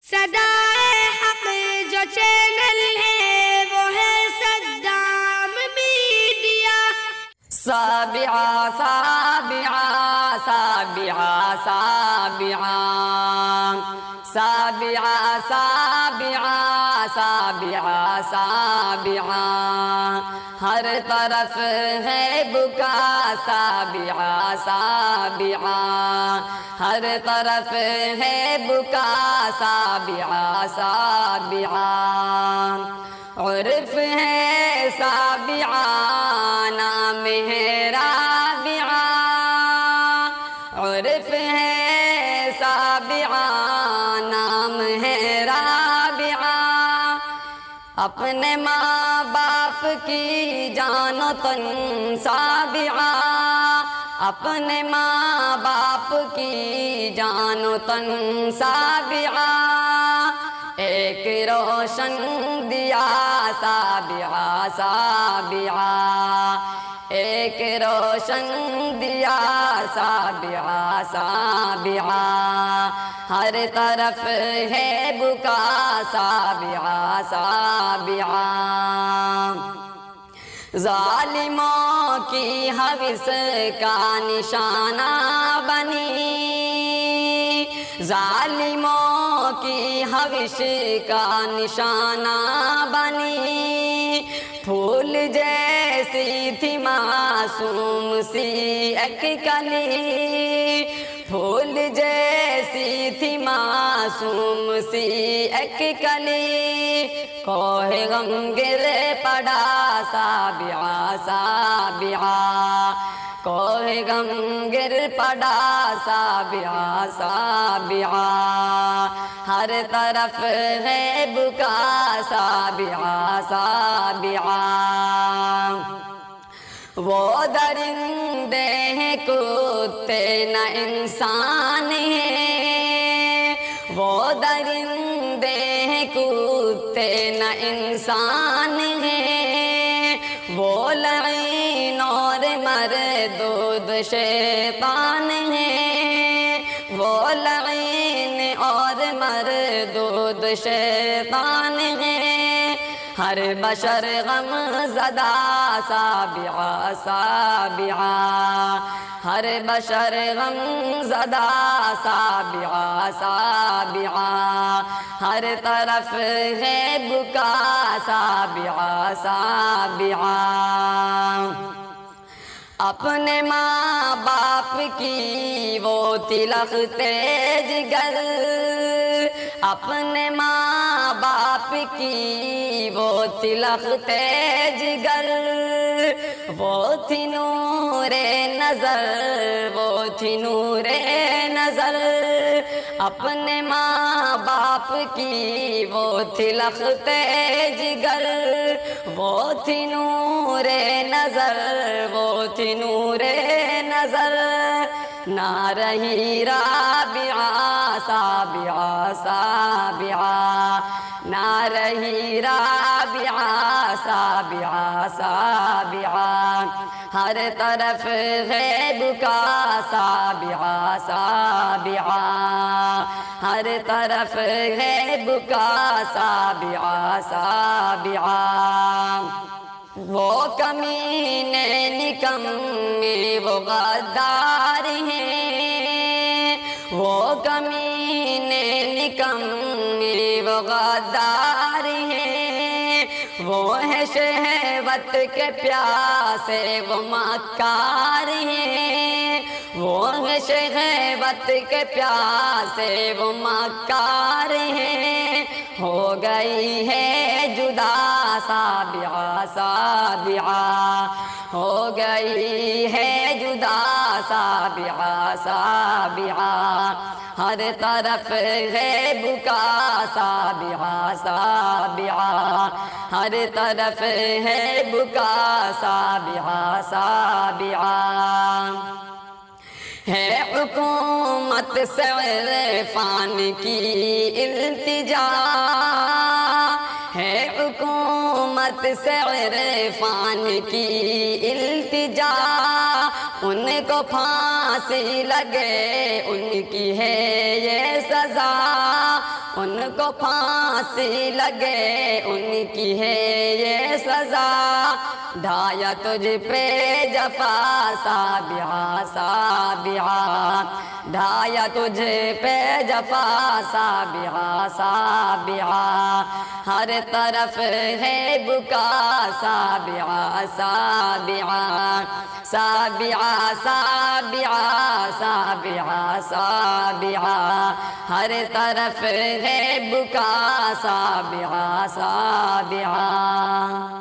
صدائے حق جو چینل ہے وہ ہے صدام میڈیا۔ سابعہ سابعہ سابعہ سابعہ سابعہ سابعہ سابعہ سابعہ، ہر طرف ہے بکا سابعہ سابعہ، ہر طرف ہے بکا سابعہ سابعہ، عرف ہے سابعہ نام ہے رابعہ، عرف ہے سابعہ نام ہے رابعہ، اپنے ماں باپ کی جان و تن سابعہ، اپنے ماں باپ کی جان و تن سابعہ، ایک روشن دیا سابعہ سابعہ، ایک روشن دیا سابعہ سابعہ، ہر طرف ہے بکا سابعہ سابعہ، ظالموں کی ہوس کا نشانہ بنی، ظالموں کی ہوس کا نشانہ بنی، پھول جیسی تھی معصوم سی ایک کلی، پھول جیسی تھی معصوم سی ایک کلی، کوہ غم گر پڑا سابعہ سابعہ، کوہ غم گر پڑا سابعہ سابعہ، ہر طرف ہے بکا سابعہ سابعہ، وہ درندے ہیں کتے نہ انسان ہیں، وہ درندے ہیں کتے نہ انسان ہیں، وہ لعین اور مردود شیطان ہیں، وہ لعین اور مردود شیطان ہیں، ہر بشر غم زدہ سابعہ سابعہ، ہر بشر غم زدہ سابعہ سابعہ، ہر طرف ہے بکا سابعہ سابعہ، اپنے ماں باپ کی وہ تلخ جگر، اپنے ماں باپ کی وہ تلخ جگر، وہ تھی نور نظر، وہ تھی نور نظر، اپنے ماں باپ کی وہ تلخ جگر، وہ تھی نور نظر، وہ تھی نور نظر، نہ رہی رابعہ سابعہ سابعہ، نہ رہی رابعہ سابعہ سابعہ، ہر طرف ہے بکا سابعہ سابعہ، ہر طرف ہے بکا سابعہ سابعہ، وہ کمینے نکمے وہ غدار ہیں، وہ کمینے نکمے وہ غدار ہیں، وہ ہے شہوت کے پیاسے وہ مکار ہیں، وہ ہے شہوت کے پیاسے وہ مکار ہیں، ہو گئی ہے جدا سابعہ سابعہ، ہو گئی ہے جدا سابعہ سابعہ، ہر طرف ہے بکا سابعہ سابعہ، ہر طرف ہے بکا سابعہ سابعہ، ہے حکومت سے عرفان کی التجا، ہے حکومت سے عرفان کی التجا، ان کو پھانسی لگے ان کی ہے یہ سزا، ان کو پھانسی لگے ان کی ہے یہ سزا ڈھایا تجھ پہ جفا سابعہ سابعہ ڈھایا تجھ پہ جفا سابعہ سابعہ ہر طرف ہے بکا سابعہ سابعہ سابعہ سابعہ سابعہ سابعہ ہر طرف ہے بکا سابعہ سابعہ